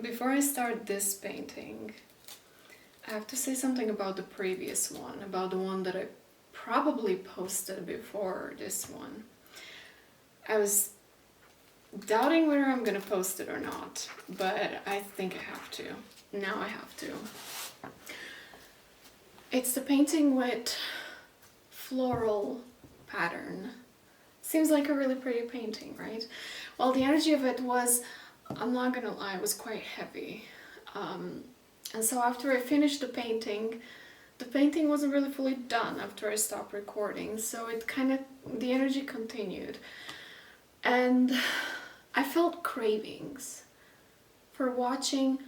Before I start this painting, I have to say something about the previous one, about the one that I probably posted before this one. I was doubting whether I'm gonna post it or not, but I think I have to. Now I have to. It's the painting with floral pattern. Seems like a really pretty painting, right? Well, the energy of it was, I'm not gonna lie, it was quite heavy. And so after I finished the painting wasn't really fully done after I stopped recording, so it kind of, the energy continued. And I felt cravings for watching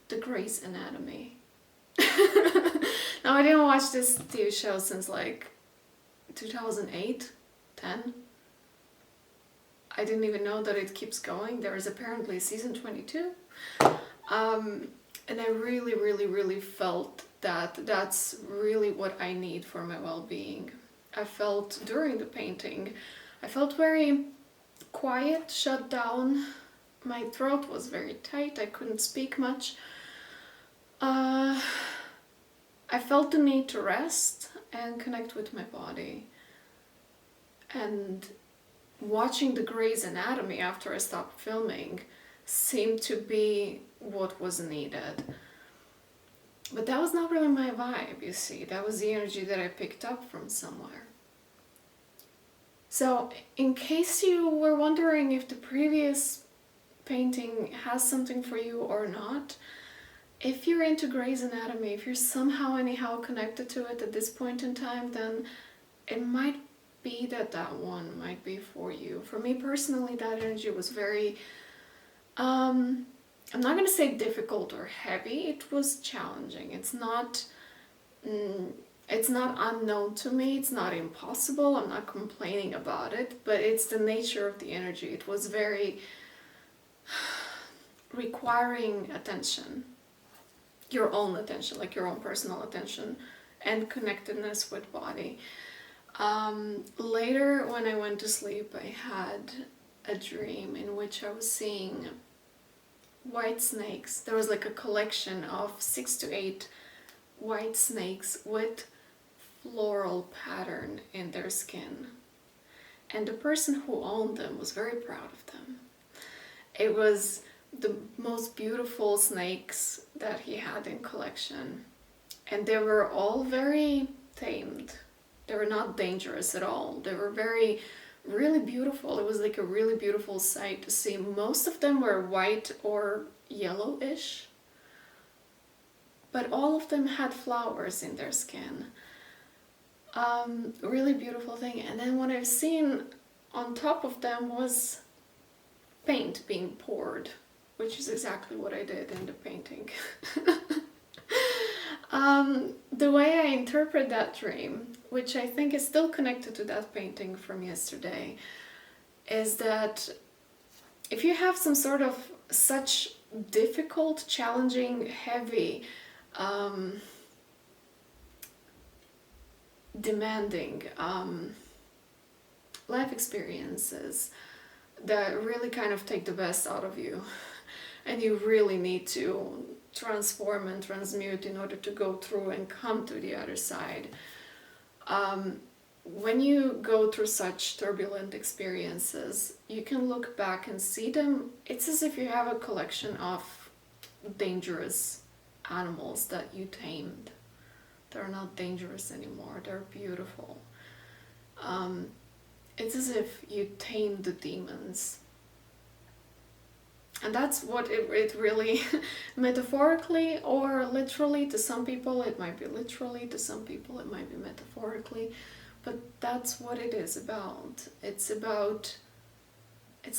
the Grey's Anatomy. Now, I didn't watch this TV show since like 2008, 10. I didn't even know that it keeps going. There is apparently season 22. And I really felt that that's really what I need for my well-being. I felt during the painting, I felt very quiet, shut down. My throat was very tight, I couldn't speak much. I felt the need to rest and connect with my body. And watching the Grey's Anatomy after I stopped filming seemed to be what was needed. But that was not really my vibe, you see. That was the energy that I picked up from somewhere. So, in case you were wondering if the previous painting has something for you or not, if you're into Grey's Anatomy, if you're somehow anyhow connected to it at this point in time, then it might be that that one might be for you. For me personally, that energy was very, I'm not going to say difficult or heavy, it was challenging. It's not unknown to me, it's not impossible, I'm not complaining about it, but it's the nature of the energy. It was very requiring attention, your own attention, like your own personal attention and connectedness with body. Later, when I went to sleep, I had a dream in which I was seeing white snakes. There was like a collection of 6 to 8 white snakes with floral pattern in their skin. And the person who owned them was very proud of them. It was the most beautiful snakes that he had in collection. And they were all very tamed. They were not dangerous at all. They were really beautiful. It was like a really beautiful sight to see. Most of them were white or yellowish, but all of them had flowers in their skin. Really beautiful thing. And then what I've seen on top of them was paint being poured, which is exactly what I did in the painting. The way I interpret that dream, which I think is still connected to that painting from yesterday, is that if you have some sort of such difficult, challenging, heavy, demanding life experiences that really kind of take the best out of you, and you really need to transform and transmute in order to go through and come to the other side. When you go through such turbulent experiences, you can look back and see them. It's as if you have a collection of dangerous animals that you tamed. They're not dangerous anymore, they're beautiful. It's as if you tamed the demons. And that's what it really, metaphorically or literally, to some people it might be literally, to some people it might be metaphorically, but that's what it is about. It's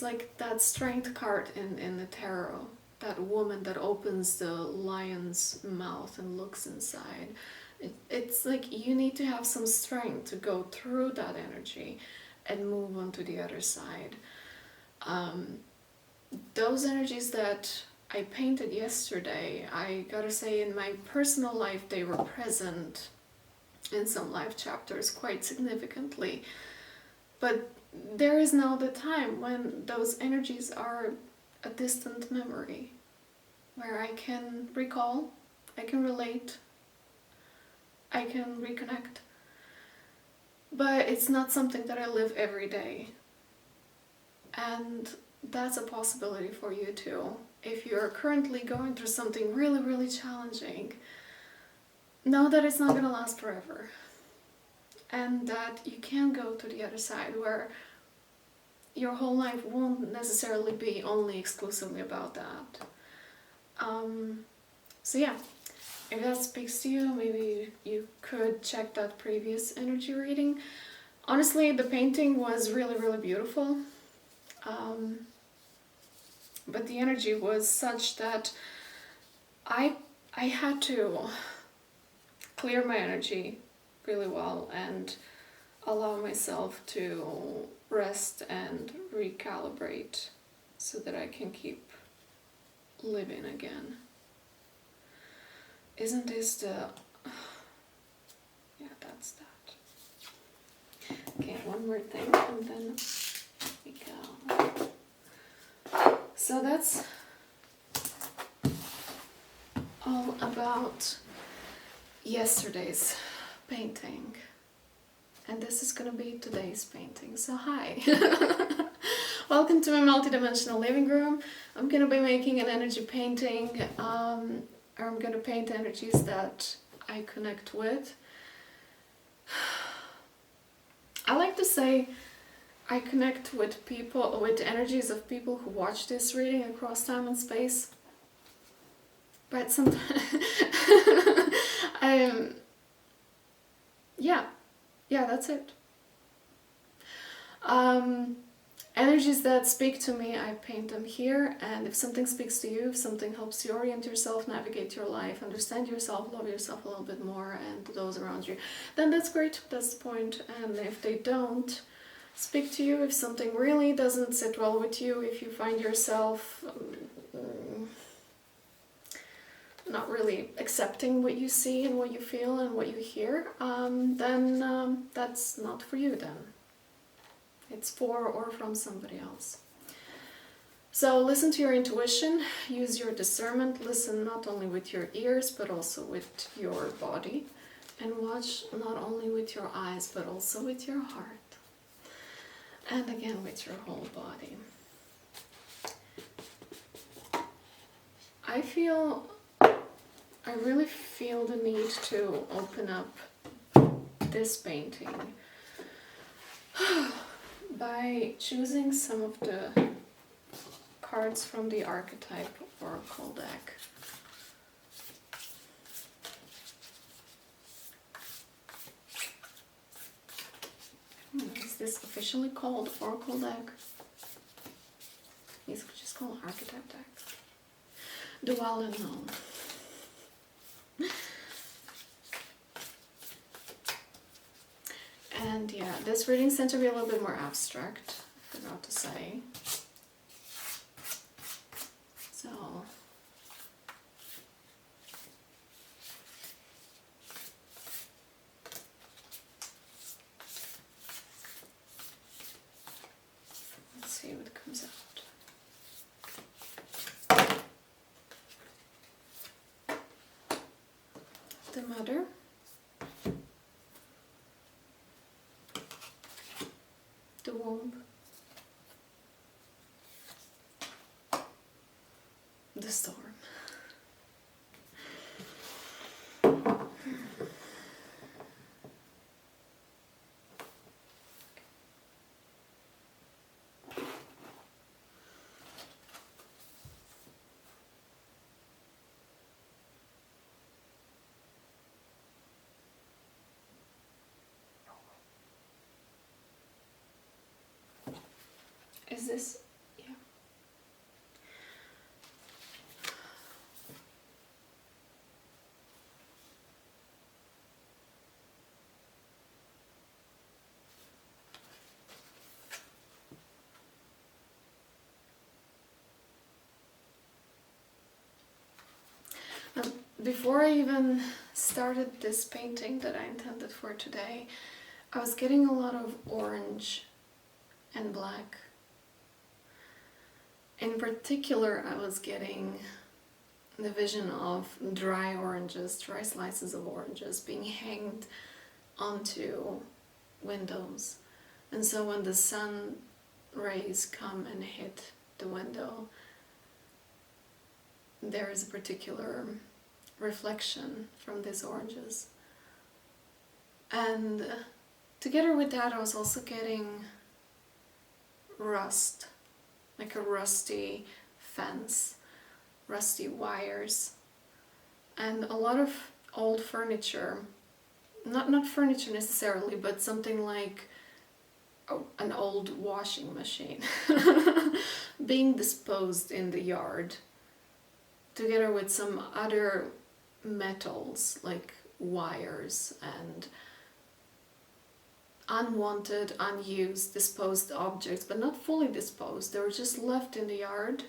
like that strength card in the tarot, that woman that opens the lion's mouth and looks inside. It's like you need to have some strength to go through that energy and move on to the other side. Those energies that I painted yesterday, I gotta say, in my personal life they were present in some life chapters quite significantly, but there is now the time when those energies are a distant memory. where I can recall, I can relate, I can reconnect. But it's not something that I live every day. And that's a possibility for you too. If you're currently going through something really, really challenging, know that it's not going to last forever. And that you can go to the other side where your whole life won't necessarily be only exclusively about that. So yeah, if that speaks to you, maybe you could check that previous energy reading. Honestly, the painting was really, really beautiful. But the energy was such that I had to clear my energy really well and allow myself to rest and recalibrate so that I can keep living again. Isn't this the... yeah, that's that. Okay, one more thing and then we go. So that's all about yesterday's painting. And this is gonna be today's painting. So hi! Welcome to my multidimensional living room. I'm gonna be making an energy painting. I'm gonna paint energies that I connect with. I like to say I connect with people, with the energies of people who watch this reading across time and space. But sometimes yeah, that's it. Energies that speak to me, I paint them here, and if something speaks to you, if something helps you orient yourself, navigate your life, understand yourself, love yourself a little bit more, and those around you, then that's great, that's the point. And if they don't speak to you, if something really doesn't sit well with you, if you find yourself not really accepting what you see and what you feel and what you hear, then that's not for you then. It's for or from somebody else. So listen to your intuition, use your discernment, listen not only with your ears but also with your body, and watch not only with your eyes but also with your heart, and again with your whole body. I really feel the need to open up this painting by choosing some of the cards from the archetype oracle deck. Is this officially called oracle deck? It's just called archetype deck. Do well and know. And yeah, this reading tends to be a little bit more abstract, I forgot to say. So let's see what comes out. The Mother. The Womb. The Storm. Is this, yeah. Before I even started this painting that I intended for today, I was getting a lot of orange and black. In particular, I was getting the vision of dry oranges, dry slices of oranges being hanged onto windows. And so when the sun rays come and hit the window, there is a particular reflection from these oranges. And together with that, I was also getting rust, like a rusty fence, rusty wires, and a lot of old furniture, not furniture necessarily, but something like an old washing machine being disposed in the yard, together with some other metals like wires and unwanted, unused, disposed objects, but not fully disposed. They were just left in the yard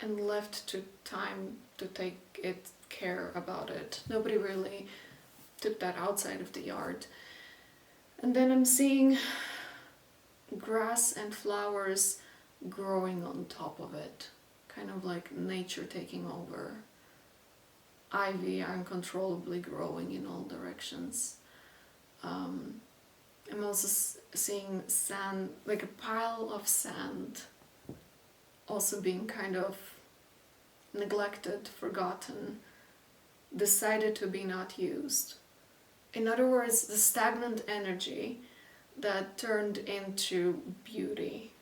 and left to time to take care about it. Nobody really took that outside of the yard. And then I'm seeing grass and flowers growing on top of it, kind of like nature taking over. Ivy uncontrollably growing in all directions. I'm also seeing sand, like a pile of sand, also being kind of neglected, forgotten, decided to be not used. In other words, the stagnant energy that turned into beauty.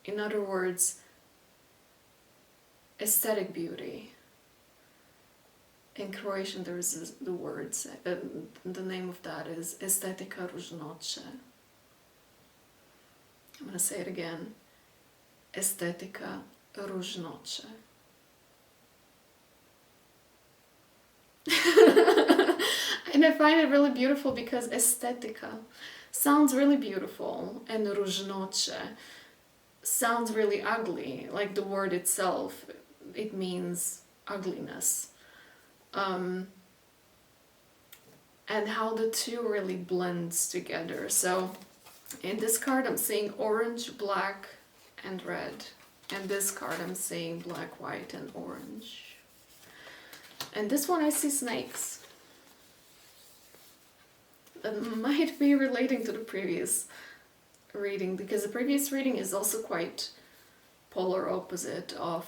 In other words, aesthetic beauty. In Croatian there is the words, the name of that is estetika 𝐬𝐮𝐿. I'm going to say it again. Estetika 𝐬𝐮𝐿. And I find it really beautiful because estetika sounds really beautiful and 𝐬𝐮𝐿 sounds really ugly, like the word itself, it means ugliness. And how the two really blends together. So in this card I'm seeing orange, black and red, and this card I'm seeing black, white and orange. And this one I see snakes. That might be relating to the previous reading, because the previous reading is also quite polar opposite of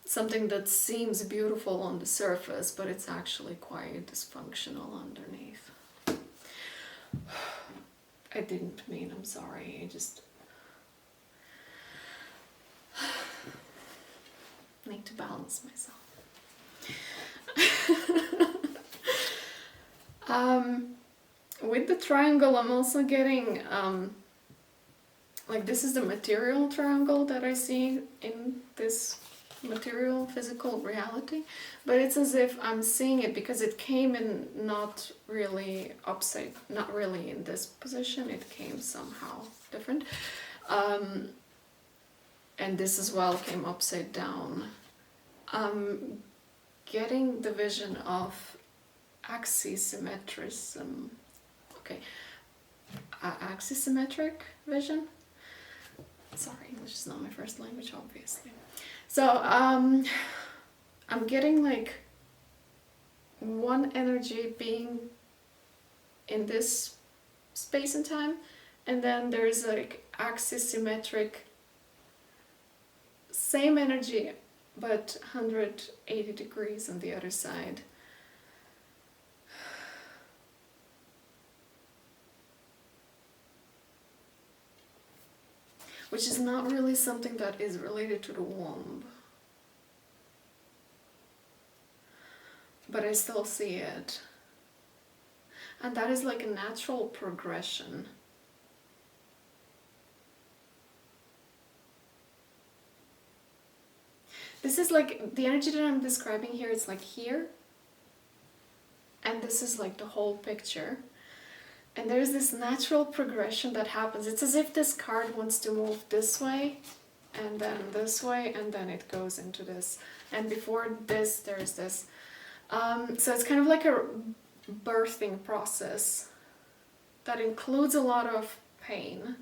something that seems beautiful on the surface, but it's actually quite dysfunctional underneath. I didn't mean, I'm sorry, I just need to balance myself. With the triangle, I'm also getting, like this is the material triangle that I see in this material physical reality, but it's as if I'm seeing it because it came in not really upside, not really in this position, it came somehow different, and this as well came upside down. I'm getting the vision of axisymmetrism, okay, axisymmetric vision. Sorry, English is not my first language, obviously. So I'm getting like one energy being in this space and time, and then there's like axisymmetric, same energy but 180 degrees on the other side. Which is not really something that is related to the womb. But I still see it. And that is like a natural progression. This is like, the energy that I'm describing here, it's like here. And this is like the whole picture. And there's this natural progression that happens. It's as if this card wants to move this way, and then this way, and then it goes into this. And before this, there's this. So it's kind of like a birthing process that includes a lot of pain.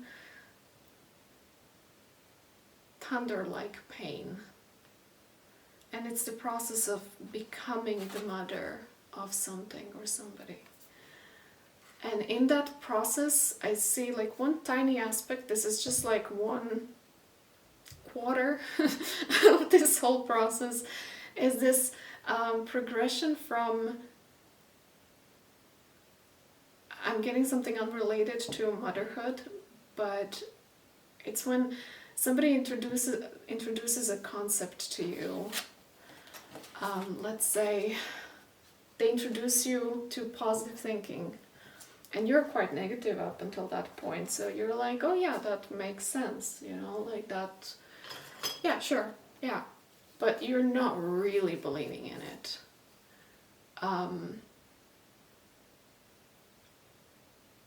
Thunder-like pain. And it's the process of becoming the mother of something or somebody. And in that process, I see like one tiny aspect. This is just like 1/4 of this whole process, is this progression from, I'm getting something unrelated to motherhood, but it's when somebody introduces a concept to you. Let's say they introduce you to positive thinking, and you're quite negative up until that point, so you're like, oh yeah, that makes sense, you know, like that, yeah, sure, yeah, but you're not really believing in it.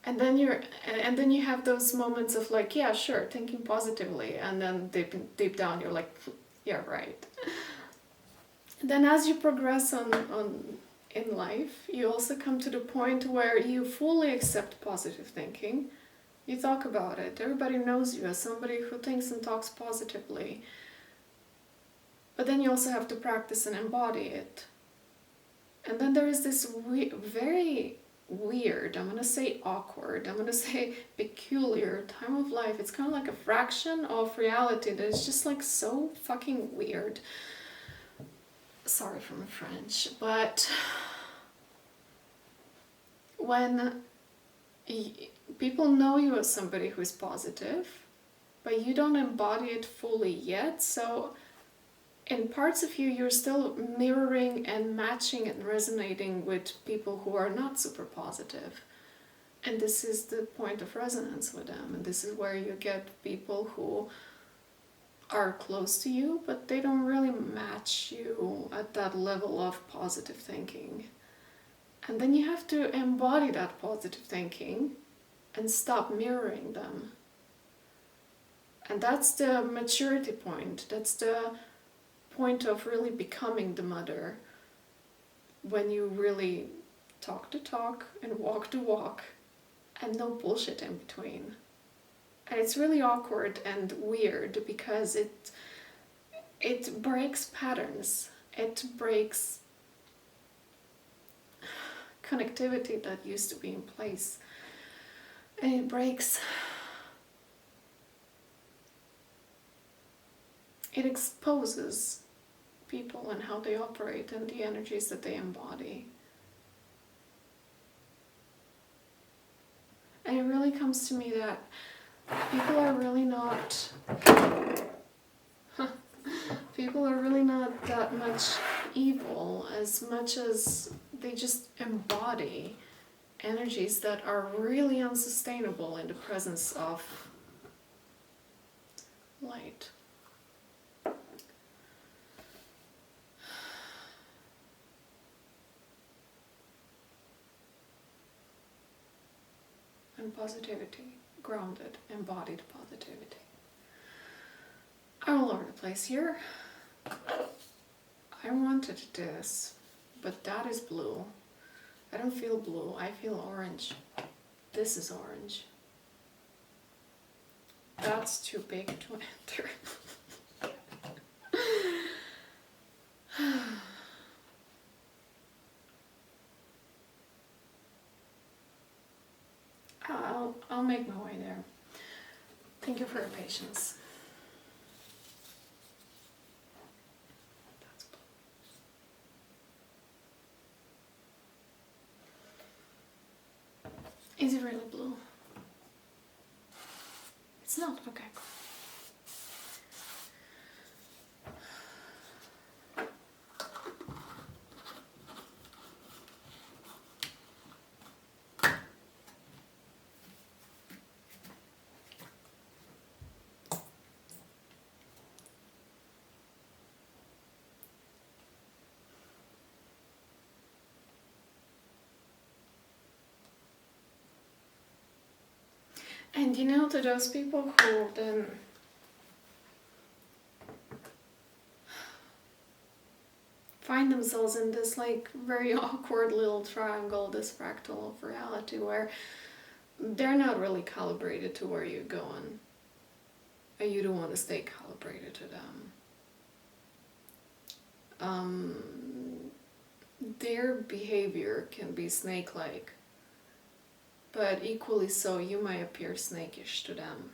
And then you have those moments of like, yeah, sure, thinking positively, and then deep down you're like, yeah, right. Then as you progress in life, you also come to the point where you fully accept positive thinking. You talk about it. Everybody knows you as somebody who thinks and talks positively. But then you also have to practice and embody it. And then there is this very weird, I'm going to say awkward, I'm going to say peculiar time of life. It's kind of like a fraction of reality that is just like so fucking weird. Sorry for my French, but when people know you as somebody who is positive, but you don't embody it fully yet, so in parts of you, you're still mirroring and matching and resonating with people who are not super positive. And this is the point of resonance with them, and this is where you get people who are close to you, but they don't really match you at that level of positive thinking. And then you have to embody that positive thinking and stop mirroring them. And that's the maturity point. That's the point of really becoming the mother, when you really talk the talk and walk the walk and no bullshit in between. And it's really awkward and weird because it breaks patterns. It breaks connectivity that used to be in place. And it exposes people and how they operate and the energies that they embody. And it really comes to me that people are really not that much evil, as much as they just embody energies that are really unsustainable in the presence of light. And positivity, grounded, embodied positivity. I'm all over the place here. I wanted this, but that is blue. I don't feel blue, I feel orange. This is orange. That's too big to enter. I'll make my way there. Thank you for your patience. That's blue. Is it really blue? It's not? Okay, cool. And you know, to those people who then find themselves in this like very awkward little triangle, this fractal of reality, where they're not really calibrated to where you're going, and you don't want to stay calibrated to them. their behavior can be snake-like, but equally so you might appear snakish to them.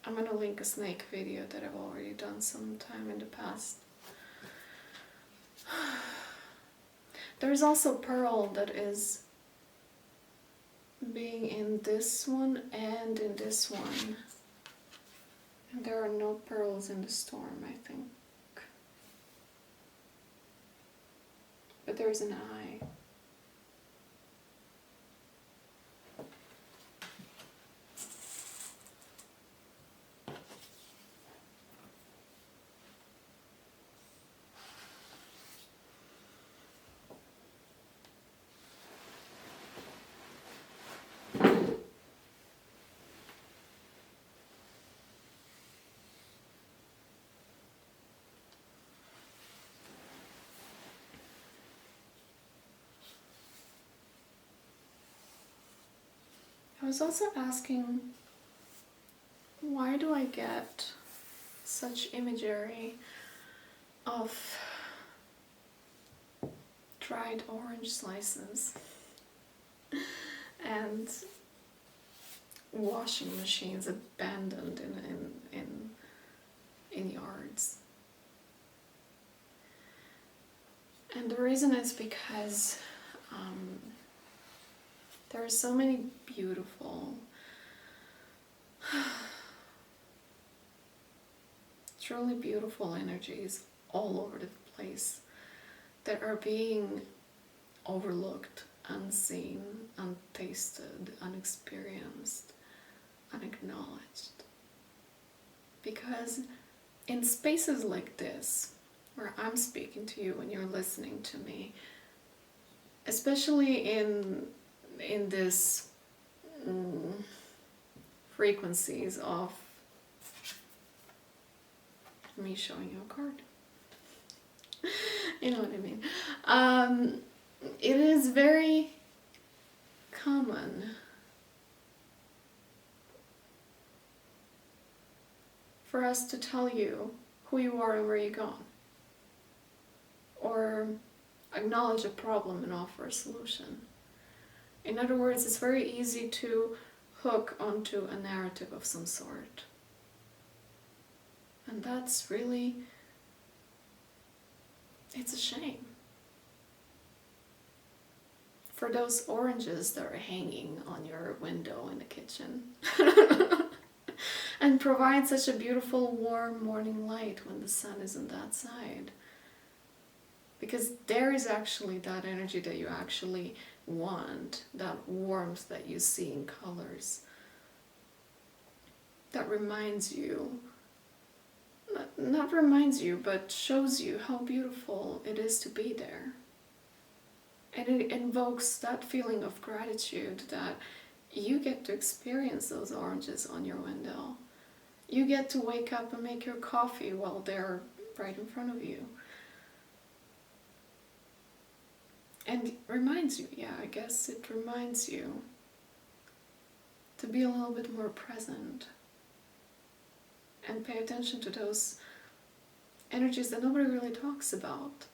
I'm gonna link a snake video that I've already done sometime in the past. There's also pearl that is being in this one and in this one. And there are no pearls in the storm, I think. But there's an eye. I was also asking, why do I get such imagery of dried orange slices and washing machines abandoned in yards? And the reason is because there are so many beautiful, truly beautiful energies all over the place that are being overlooked, unseen, untasted, unexperienced, unacknowledged. Because in spaces like this, where I'm speaking to you and you're listening to me, especially in this frequencies of me showing you a card. You know what I mean? It is very common for us to tell you who you are and where you're going, or acknowledge a problem and offer a solution. In other words, it's very easy to hook onto a narrative of some sort. And that's really, it's a shame. For those oranges that are hanging on your window in the kitchen and provide such a beautiful warm morning light when the sun isn't that side. Because there is actually that energy that you actually want, that warmth that you see in colors, that reminds you, not reminds you, but shows you how beautiful it is to be there. And it invokes that feeling of gratitude that you get to experience those oranges on your window. You get to wake up and make your coffee while they're right in front of you. And it reminds you, yeah, I guess it reminds you to be a little bit more present and pay attention to those energies that nobody really talks about.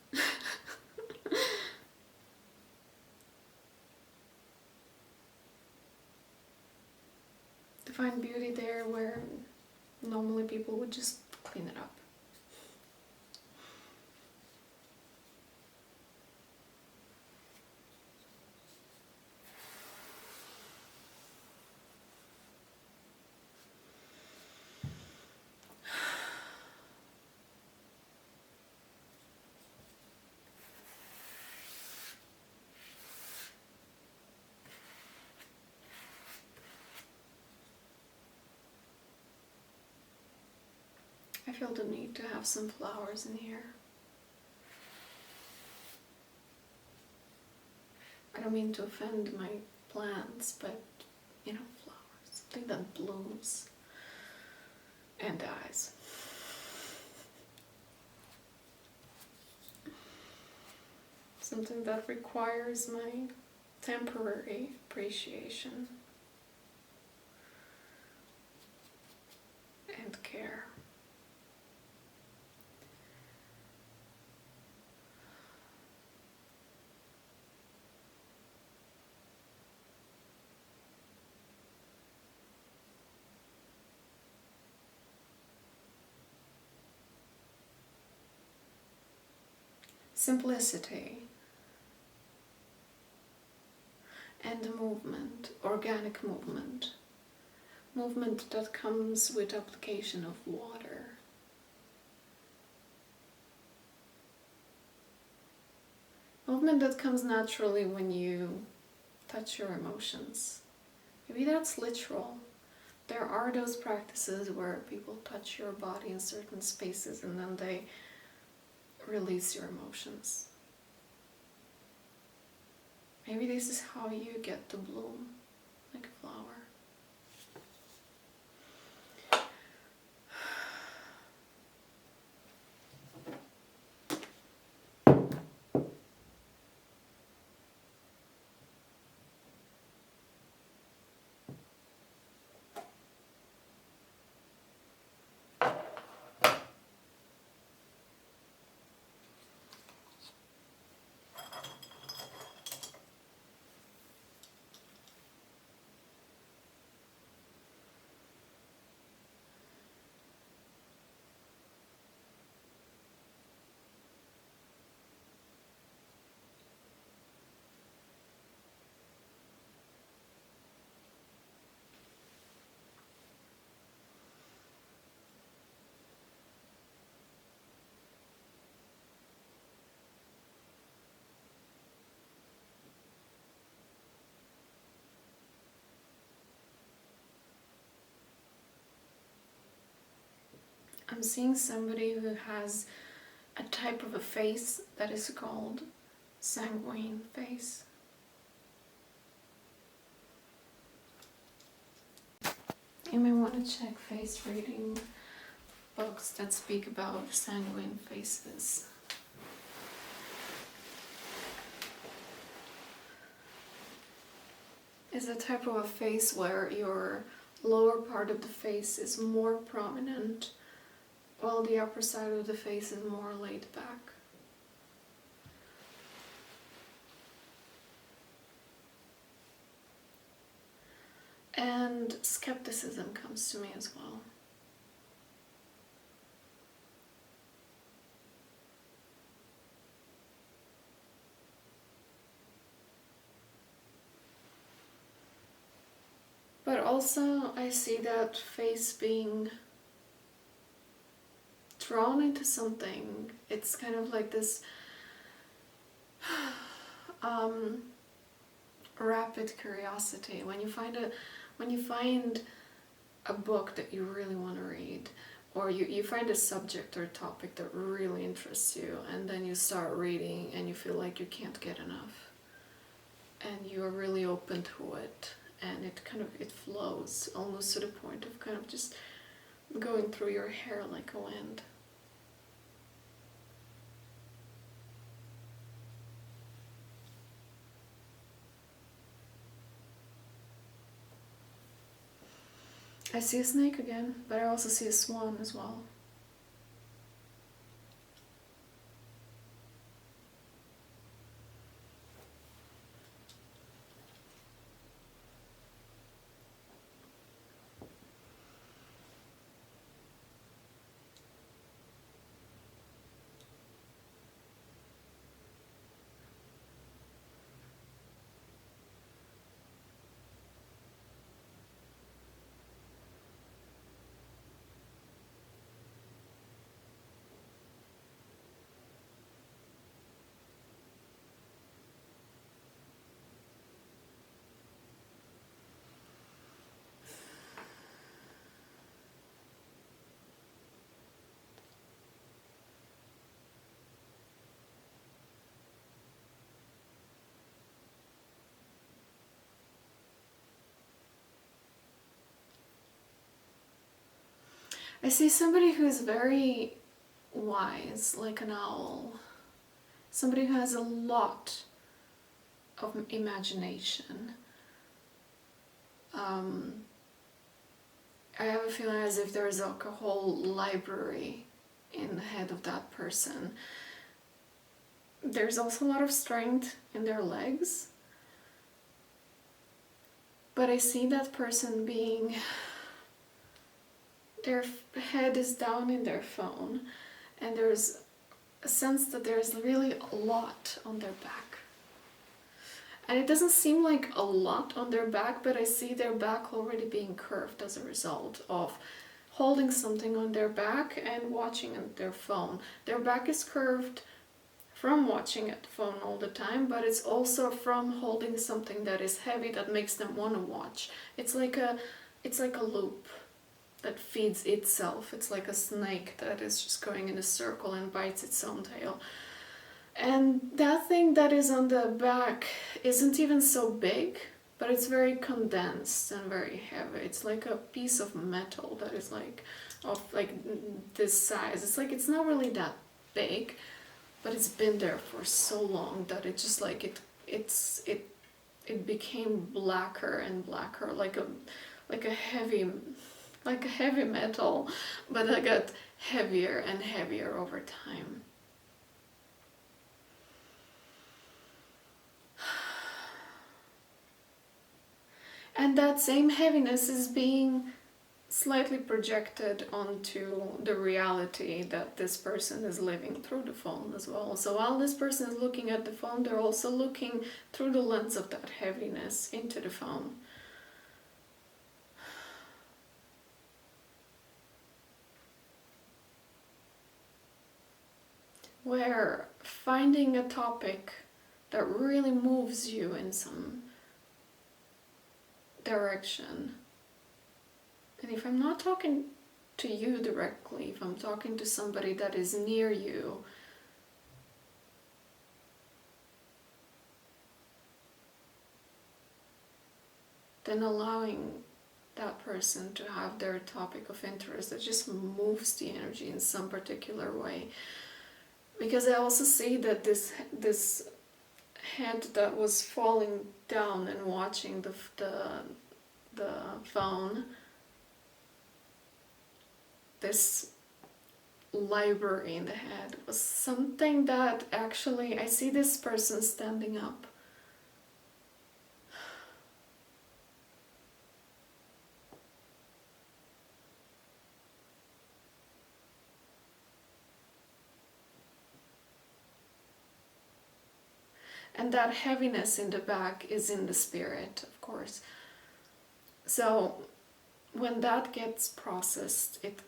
To find beauty there where normally people would just clean it up. I feel the need to have some flowers in here. I don't mean to offend my plants, but, you know, flowers. Something that blooms and dies. something that requires my temporary appreciation and care. Simplicity and movement, organic movement. Movement that comes with application of water. Movement that comes naturally when you touch your emotions. Maybe that's literal. There are those practices where people touch your body in certain spaces and then they release your emotions. Maybe this is how you get to bloom like a flower. I'm seeing somebody who has a type of a face that is called sanguine face. You may want to check face reading books that speak about sanguine faces. It's a type of a face where your lower part of the face is more prominent, while the upper side of the face is more laid back. And skepticism comes to me as well. But also I see that face being drawn into something. It's kind of like this rapid curiosity. When you find a book that you really want to read, or you find a subject or topic that really interests you, and then you start reading and you feel like you can't get enough, and you're really open to it, and it flows almost to the point of kind of just going through your hair like a wind. I see a snake again, but I also see a swan as well. I see somebody who's very wise, like an owl. somebody who has a lot of imagination. I have a feeling as if there is like a whole library in the head of that person. There's also a lot of strength in their legs. But I see that person being, their head is down in their phone, and there's a sense that there's really a lot on their back. And it doesn't seem like a lot on their back, but I see their back already being curved as a result of holding something on their back and watching at their phone. Their back is curved from watching at the phone all the time, but it's also from holding something that is heavy that makes them want to watch. It's like a loop that feeds itself. It's like a snake that is just going in a circle and bites its own tail. And that thing that is on the back isn't even so big, but it's very condensed and very heavy. It's like a piece of metal that is like of like this size. It's like it's not really that big, but it's been there for so long that it just like it became blacker and blacker, like a heavy metal, but it got heavier and heavier over time. And that same heaviness is being slightly projected onto the reality that this person is living through the phone as well. So while this person is looking at the phone, they're also looking through the lens of that heaviness into the phone. Where finding a topic that really moves you in some direction. And if I'm not talking to you directly, if I'm talking to somebody that is near you, then allowing that person to have their topic of interest that just moves the energy in some particular way. Because I also see that this head that was falling down and watching the phone, this library in the head was something that actually, I see this person standing up. And that heaviness in the back is in the spirit, of course. So when that gets processed, it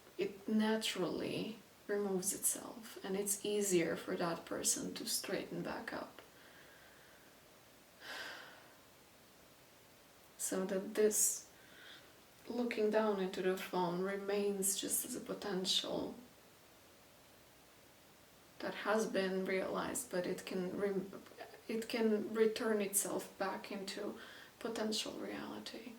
naturally removes itself, and it's easier for that person to straighten back up. So that this looking down into the phone remains just as a potential that has been realized, but it can return itself back into potential reality.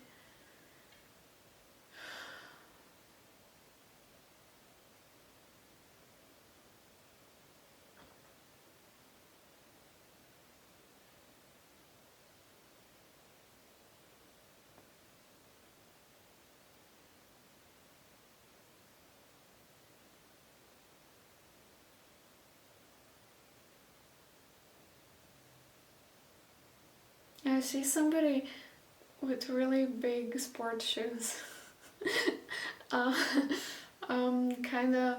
I see somebody with really big sports shoes kind of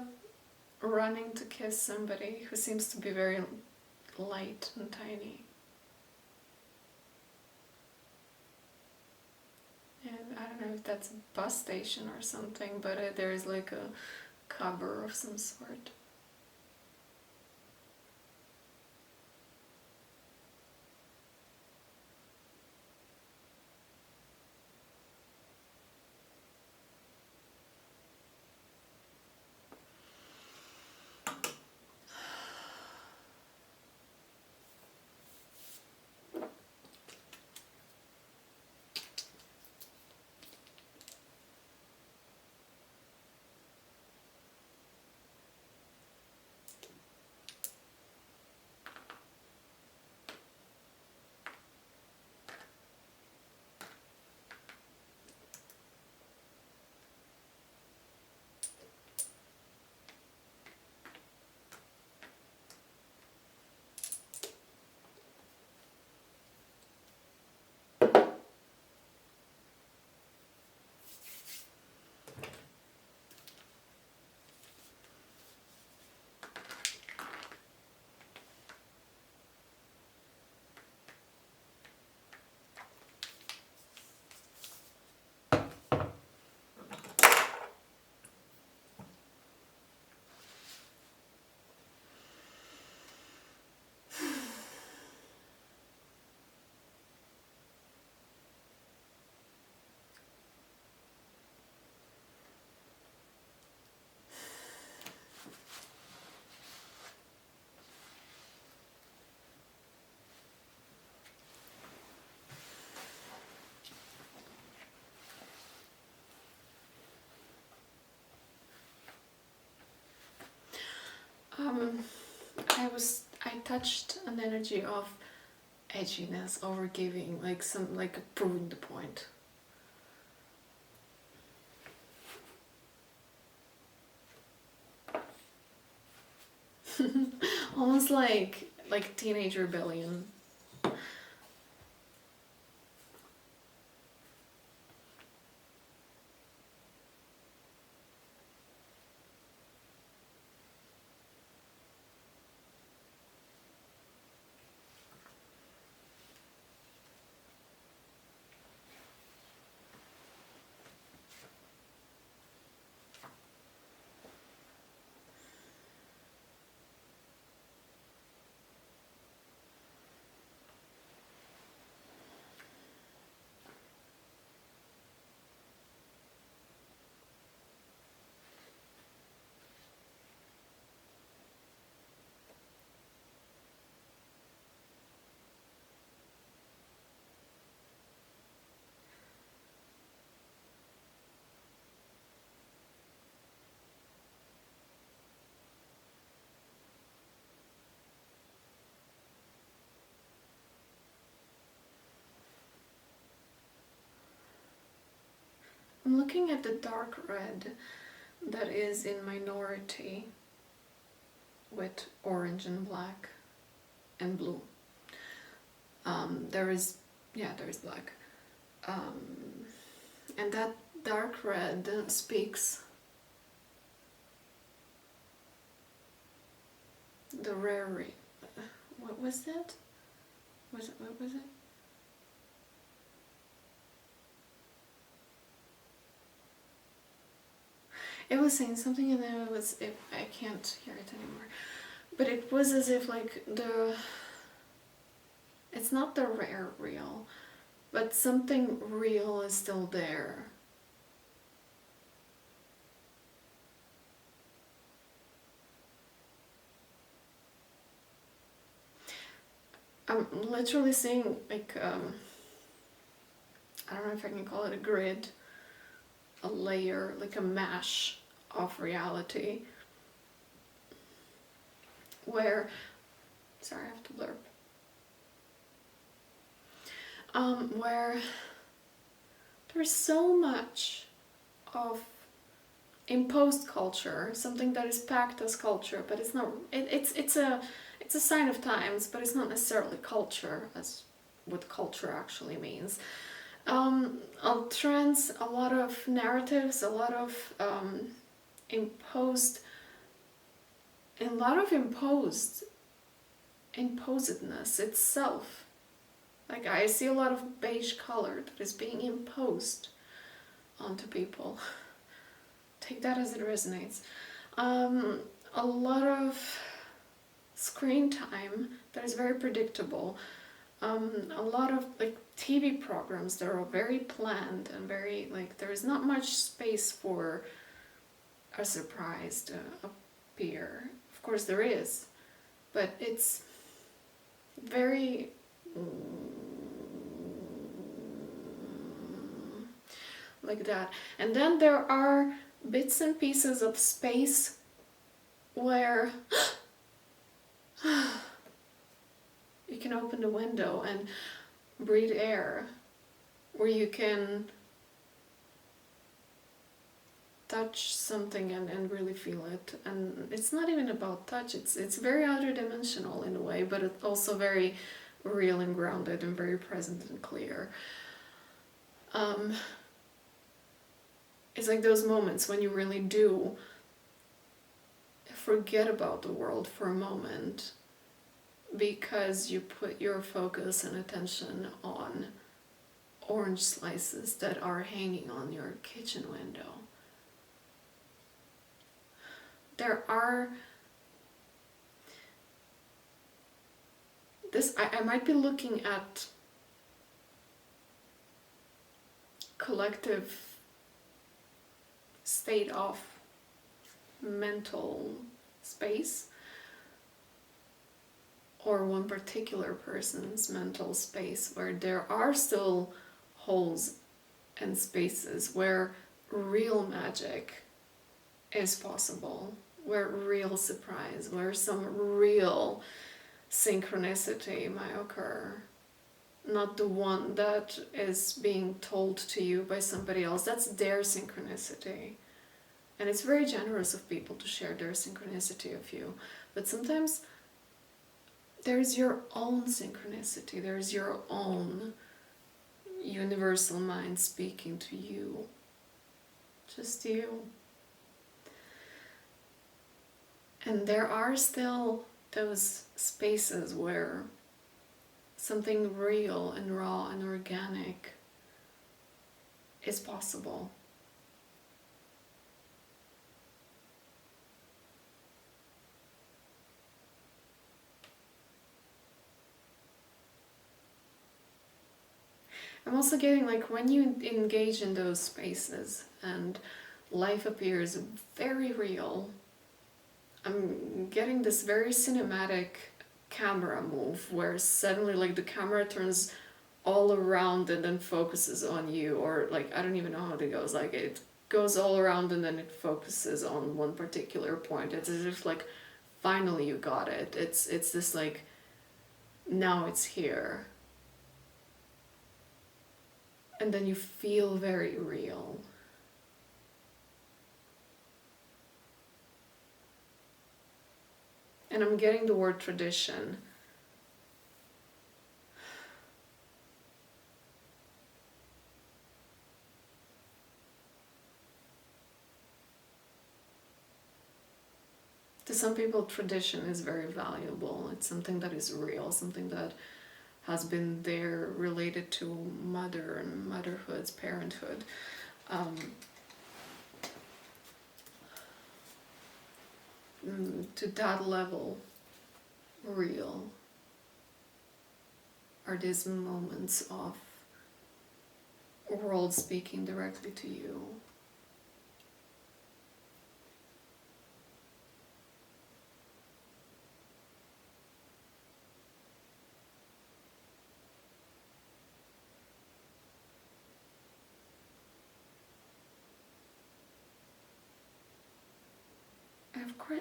running to kiss somebody who seems to be very light and tiny. And I don't know if that's a bus station or something, but there is like a cover of some sort. I touched an energy of edginess, overgiving, like proving the point. Almost like teenage rebellion. I'm looking at the dark red that is in minority with orange and black and blue. There is black. And that dark red speaks the rare. What was that? What was it? It was saying something, and then I can't hear it anymore. But it was as if like it's not the rare real, but something real is still there. I'm literally seeing like I don't know if I can call it a grid, a layer, like a mesh of reality where, sorry, I have to blurb, where there's so much of imposed culture, something that is packed as culture, but it's not, it's a sign of times, but it's not necessarily culture as what culture actually means. Trends, a lot of narratives, a lot of imposedness itself. Like I see a lot of beige color that is being imposed onto people. Take that as it resonates. A lot of screen time that is very predictable. A lot of like TV programs that are very planned and very like there is not much space for a surprise to appear. Of course there is, but it's very like that. And then there are bits and pieces of space where you can open the window and breathe air, where you can touch something and really feel it. And it's not even about touch, it's very other dimensional in a way, but it's also very real and grounded and very present and clear. It's like those moments when you really do forget about the world for a moment because you put your focus and attention on orange slices that are hanging on your kitchen window. There are I might be looking at collective state of mental space, or one particular person's mental space, where there are still holes and spaces where real magic is possible, where real surprise, where some real synchronicity might occur. Not the one that is being told to you by somebody else. That's their synchronicity. And it's very generous of people to share their synchronicity of you. But sometimes there's your own synchronicity. There's your own universal mind speaking to you. Just you. And there are still those spaces where something real and raw and organic is possible. I'm also getting like when you engage in those spaces and life appears very real, I'm getting this very cinematic camera move where suddenly like the camera turns all around and then focuses on you, or like I don't even know how it goes, like it goes all around and then it focuses on one particular point. It's as if like finally you got it. It's this like now it's here. And then you feel very real. And I'm getting the word tradition. To some people, tradition is very valuable. It's something that is real, something that has been there, related to mother and motherhood, parenthood. To that level, real are these moments of world speaking directly to you. Of course.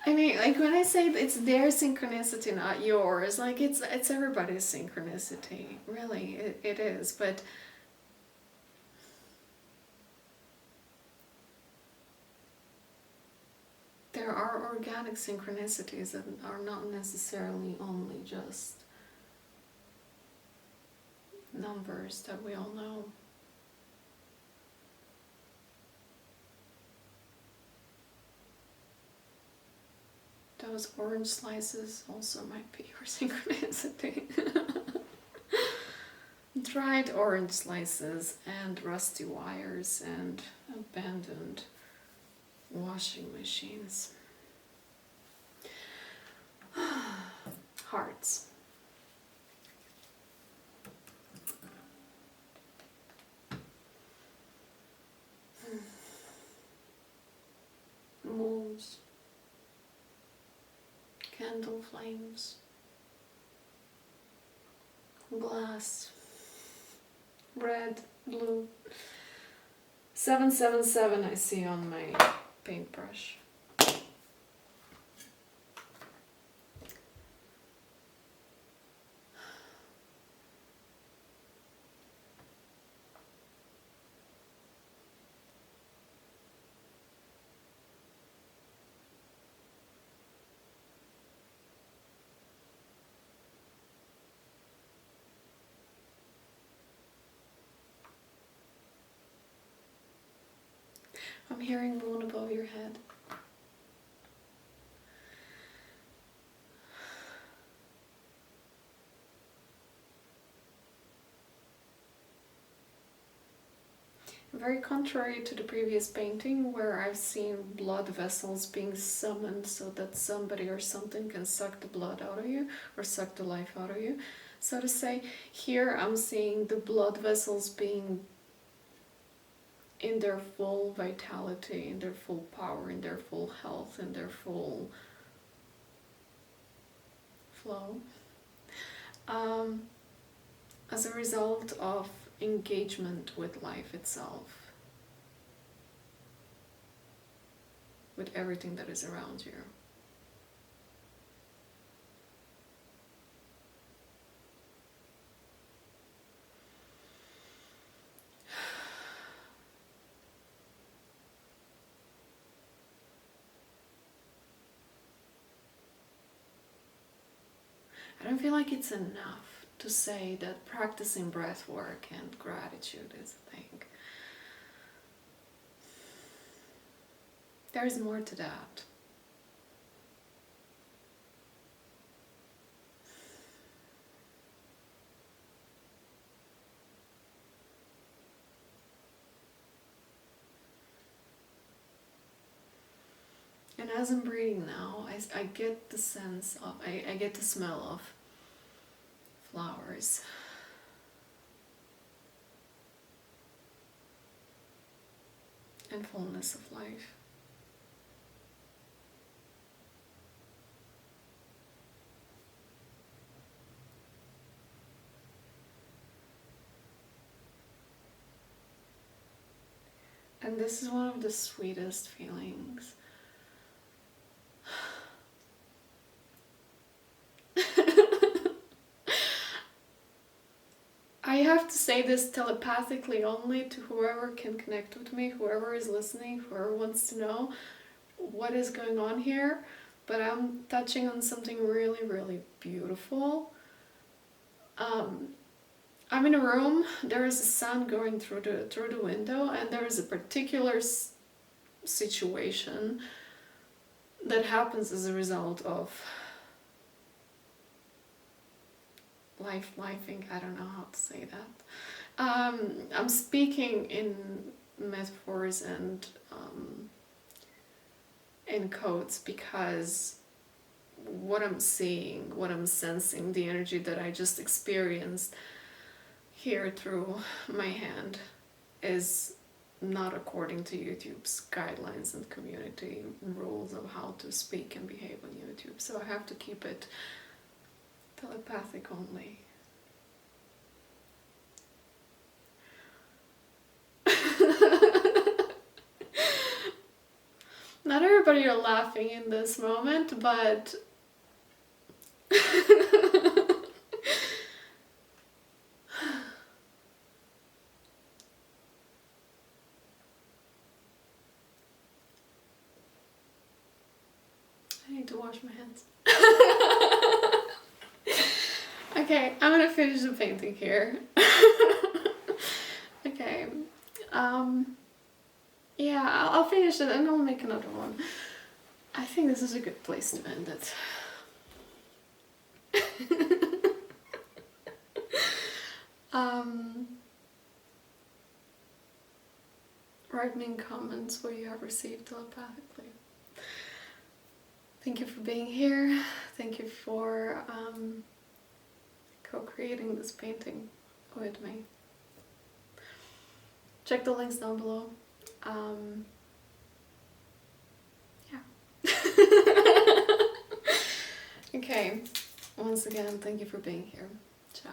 I mean, like when I say it's their synchronicity, not yours, like it's everybody's synchronicity. Really, it is. But there are organic synchronicities that are not necessarily only just numbers that we all know. Those orange slices also might be your synchronicity. Dried orange slices and rusty wires and abandoned washing machines. Hearts. Moons. Candle flames, glass, red, blue. 777 I see on my paintbrush. I'm hearing moon above your head. Very contrary to the previous painting where I've seen blood vessels being summoned so that somebody or something can suck the blood out of you or suck the life out of you, so to say. Here I'm seeing the blood vessels being in their full vitality, in their full power, in their full health, in their full flow. As a result of engagement with life itself. with everything that is around you. I don't feel like it's enough to say that practicing breath work and gratitude is a thing. There is more to that. And as I'm breathing now, I get the sense of, I get the smell of flowers. And fullness of life. And this is one of the sweetest feelings. I have to say this telepathically only to whoever can connect with me, whoever is listening, whoever wants to know what is going on here. But I'm touching on something really, really beautiful. I'm in a room, there is a sun going through the window, and there is a particular situation that happens as a result of lifing, I don't know how to say that. I'm speaking in metaphors and in codes because what I'm seeing, what I'm sensing, the energy that I just experienced here through my hand is not according to YouTube's guidelines and community rules of how to speak and behave on YouTube. So I have to keep it telepathic only. Not everybody are laughing in this moment, but I need to wash my hands. Okay, I'm gonna finish the painting here. Okay, yeah, I'll finish it and I'll make another one. I think this is a good place to end it. Write me in comments what you have received telepathically. Thank you for being here. Thank you for co-creating this painting with me. Check the links down below. Yeah. Okay, once again, thank you for being here. Ciao.